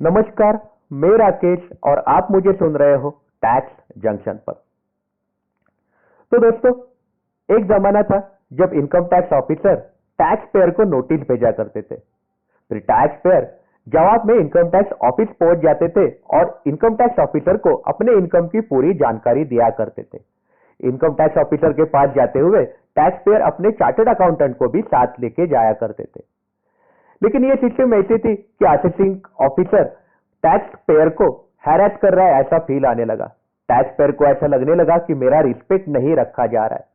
नमस्कार, मैं राकेश और आप मुझे सुन रहे हो टैक्स जंक्शन पर। तो दोस्तों, एक जमाना था जब income tax officer tax payer को नोटिस भेजा करते थे। फिर टैक्स पेयर जवाब में इनकम टैक्स ऑफिस पहुंच जाते थे और इनकम टैक्स ऑफिसर को अपने इनकम की पूरी जानकारी दिया करते थे। इनकम टैक्स ऑफिसर के पास जाते हुए टैक्स पेयर अपने चार्टर्ड अकाउंटेंट को भी साथ लेके जाया करते थे। लेकिन ये सिस्टम ऐसी थी कि असेसिंग ऑफिसर टैक्स पेयर को हैरेस कर रहा है ऐसा फील आने लगा। टैक्स पेयर को ऐसा लगने लगा कि मेरा रिस्पेक्ट नहीं रखा जा रहा है।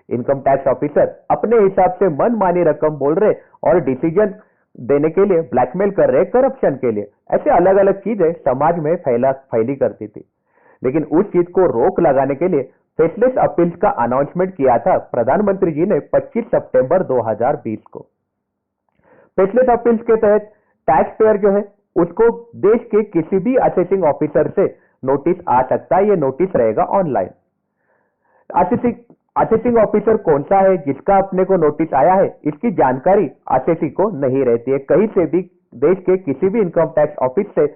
इनकम टैक्स ऑफिसर अपने हिसाब से मनमानी रकम बोल रहे और डिसीजन देने के लिए ब्लैकमेल कर रहे, करप्शन के लिए, ऐसे अलग अलग चीजें समाज में फैली करती थी। लेकिन उस चीज को रोक लगाने के लिए फेसलेस अपील्स का अनाउंसमेंट किया था प्रधानमंत्री जी ने 25 सितंबर 2020 को। फेसलेस अपील्स के तहत टैक्स पेयर जो है उसको देश के किसी भी असेसिंग ऑफिसर से नोटिस आ सकता है। ये नोटिस रहेगा ऑनलाइन। असेसिंग ऑफिसर कौन सा है जिसका अपने को नोटिस आया है, इसकी जानकारी असेसिंग को नहीं रहती है। कहीं से भी देश के किसी भी इनकम टैक्स ऑफिस से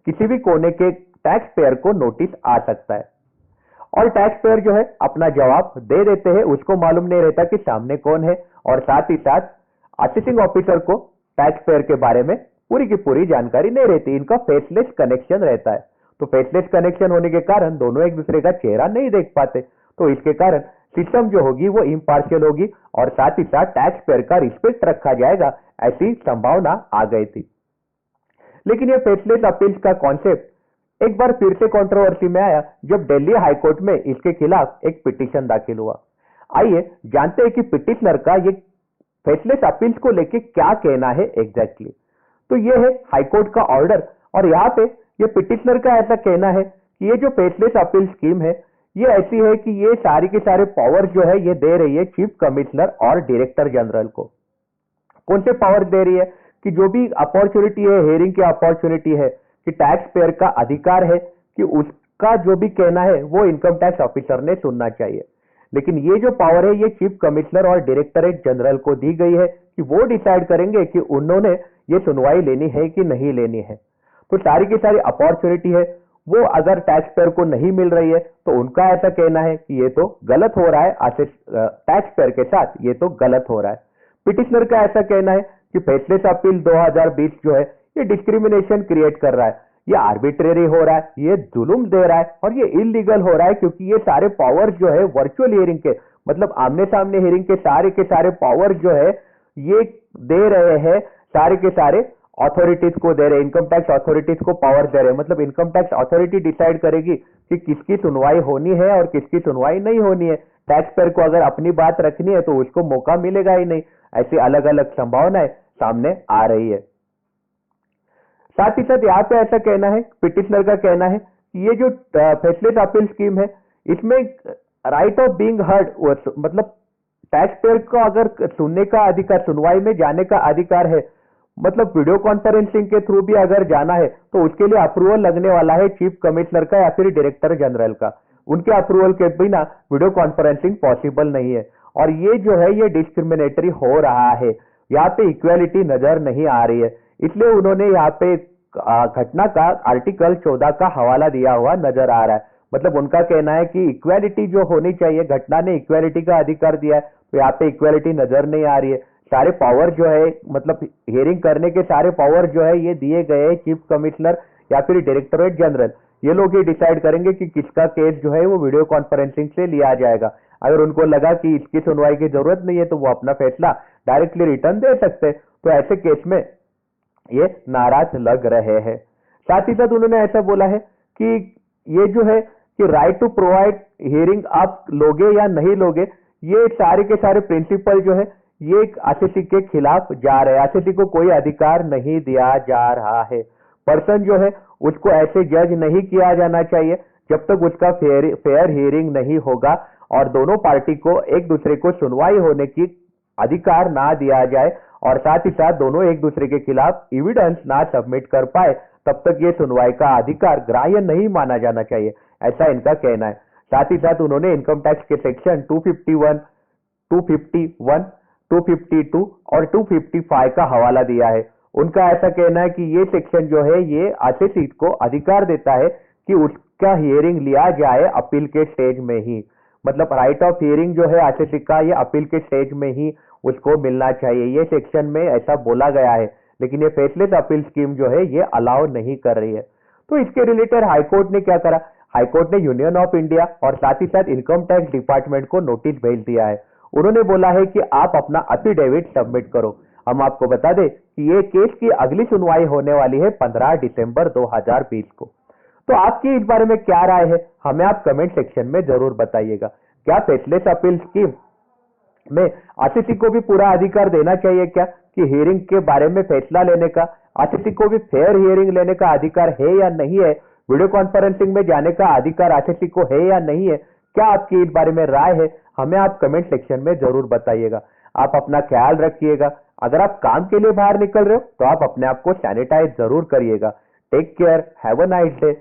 किसी भी कोने के टैक्स पेयर को नोटिस आ सकता है और टैक्स पेयर जो है अपना जवाब दे देते हैं। उसको मालूम नहीं रहता कि सामने कौन है और साथ ही साथ असेसिंग ऑफिसर को टैक्स पेयर के बारे में पूरी की पूरी जानकारी नहीं रहती। इनका फेसलेस कनेक्शन रहता है। तो फेसलेस कनेक्शन होने के कारण दोनों एक दूसरे का चेहरा नहीं देख पाते। तो इसके कारण सिस्टम जो होगी वो इम्पार्शियल होगी और साथ ही साथ टैक्स पेयर का रिस्पेक्ट रखा जाएगा, ऐसी संभावना आ गई थी। लेकिन ये फेसलेस अपील्स का कॉन्सेप्ट एक बार फिर से कंट्रोवर्सी में आया जब दिल्ली हाईकोर्ट में इसके खिलाफ एक पिटीशन दाखिल हुआ। आइए जानते हैं कि पिटिशनर का ये फेसलेस अपील्स को लेके क्या कहना है एग्जैक्टली। तो ये है हाईकोर्ट का ऑर्डर और यहाँ पे ये पिटिशनर का ऐसा कहना है कि ये जो फेसलेस अपील स्कीम है ये ऐसी है कि ये सारी के सारे पावर जो है ये दे रही है चीफ कमिश्नर और डायरेक्टर जनरल को। कौन से पावर दे रही है कि जो भी अपॉर्चुनिटी है, हेयरिंग की अपॉर्चुनिटी है, कि टैक्स पेयर का अधिकार है कि उसका जो भी कहना है वो इनकम टैक्स ऑफिसर ने सुनना चाहिए। लेकिन ये जो पावर है ये चीफ कमिश्नर और डायरेक्टरेट जनरल को दी गई है कि वो डिसाइड करेंगे कि उन्होंने ये सुनवाई लेनी है कि नहीं लेनी है। तो सारी की सारी अपॉर्चुनिटी है वो अगर टैक्स पेयर को नहीं मिल रही है तो उनका ऐसा कहना है कि ये तो गलत हो रहा है, टैक्स पेयर के साथ ये तो गलत हो रहा है। पिटिशनर का ऐसा कहना है कि फेसलेस अपील 2020 जो है ये डिस्क्रिमिनेशन क्रिएट कर रहा है, ये आर्बिट्रेरी हो रहा है, ये जुल्म दे रहा है और ये इलीगल हो रहा है क्योंकि ये सारे पावर जो है वर्चुअल हियरिंग के, मतलब आमने सामने हियरिंग के सारे पावर जो है ये दे रहे हैं, सारे के सारे अथॉरिटीज को दे रहे, इनकम टैक्स अथॉरिटीज को पावर दे रहे। मतलब इनकम टैक्स अथॉरिटी डिसाइड करेगी कि किसकी सुनवाई होनी है और किसकी सुनवाई नहीं होनी है। टैक्स पेयर को अगर अपनी बात रखनी है तो उसको मौका मिलेगा ही नहीं। ऐसी अलग अलग संभावनाएं सामने आ रही है। साथ ही साथ यहाँ पे ऐसा कहना है, पिटिशनर का कहना है कि ये जो फेसलेस अपील स्कीम है इसमें राइट ऑफ बीइंग हर्ड, मतलब टैक्स पेयर को अगर सुनने का अधिकार, सुनवाई में जाने का अधिकार है, मतलब वीडियो कॉन्फ्रेंसिंग के थ्रू भी अगर जाना है तो उसके लिए अप्रूवल लगने वाला है चीफ कमिश्नर का या फिर डायरेक्टर जनरल का। उनके अप्रूवल के बिना वीडियो कॉन्फ्रेंसिंग पॉसिबल नहीं है और ये जो है ये डिस्क्रिमिनेटरी हो रहा है। यहाँ पे इक्वालिटी नजर नहीं आ रही है, इसलिए उन्होंने यहाँ पे घटना का आर्टिकल 14 का हवाला दिया हुआ नजर आ रहा है। मतलब उनका कहना है कि इक्वालिटी जो होनी चाहिए, घटना ने इक्वालिटी का अधिकार दिया है तो यहाँ पे इक्वालिटी नजर नहीं आ रही है। सारे पावर जो है, मतलब हियरिंग करने के सारे पावर जो है ये दिए गए हैं चीफ कमिश्नर या फिर डायरेक्टरेट जनरल। ये लोग ये डिसाइड करेंगे कि किसका केस जो है वो वीडियो कॉन्फ्रेंसिंग से लिया जाएगा। अगर उनको लगा कि इसकी सुनवाई की जरूरत नहीं है तो वो अपना फैसला डायरेक्टली रिटर्न दे सकते। तो ऐसे केस में ये नाराज लग रहे हैं। साथ ही साथ उन्होंने ऐसा बोला है कि ये जो है कि राइट टू प्रोवाइड हियरिंग आप लोगे या नहीं लोगे, ये सारे के सारे प्रिंसिपल जो है ये एक असेसी के खिलाफ जा रहे हैं। असेसी को कोई अधिकार नहीं दिया जा रहा है। पर्सन जो है उसको ऐसे जज नहीं किया जाना चाहिए जब तक उसका फेयर हियरिंग नहीं होगा और दोनों पार्टी को एक दूसरे को सुनवाई होने की अधिकार ना दिया जाए और साथ ही साथ दोनों एक दूसरे के खिलाफ एविडेंस ना सबमिट कर पाए तब तक ये सुनवाई का अधिकार ग्राह्य नहीं माना जाना चाहिए, ऐसा इनका कहना है। साथ ही साथ उन्होंने इनकम टैक्स के सेक्शन 251, 252 और 255 का हवाला दिया है उनका ऐसा कहना है कि ये सेक्शन जो है ये आशीष को अधिकार देता है कि उसका हियरिंग लिया जाए अपील के स्टेज में ही। मतलब राइट ऑफ हियरिंग जो है आशीष का ये अपील के स्टेज में ही उसको मिलना चाहिए, ये सेक्शन में ऐसा बोला गया है। लेकिन ये फेसलेस अपील स्कीम जो है ये अलाउ नहीं कर रही है। तो इसके रिलेटेड हाईकोर्ट ने क्या करा, हाईकोर्ट ने यूनियन ऑफ इंडिया और साथ ही साथ इनकम टैक्स डिपार्टमेंट को नोटिस भेज दिया है। उन्होंने बोला है कि आप अपना अफिडेविट सबमिट करो। हम आपको बता दें कि ये केस की अगली सुनवाई होने वाली है 15 दिसंबर 2020 को। तो आपकी इस बारे में क्या राय है, हमें आप कमेंट सेक्शन में जरूर बताइएगा। क्या फेसलेस अपील स्कीम में आशीष को भी पूरा अधिकार देना चाहिए क्या, कि हियरिंग के बारे में फैसला लेने का, आशीष को भी फेयर हियरिंग लेने का अधिकार है या नहीं है, वीडियो कॉन्फ्रेंसिंग में जाने का अधिकार आशीष को है या नहीं है? क्या आपकी इस बारे में राय है, हमें आप कमेंट सेक्शन में जरूर बताइएगा। आप अपना ख्याल रखिएगा। अगर आप काम के लिए बाहर निकल रहे हो तो आप अपने आप को सैनिटाइज जरूर करिएगा। Take care, have a nice day.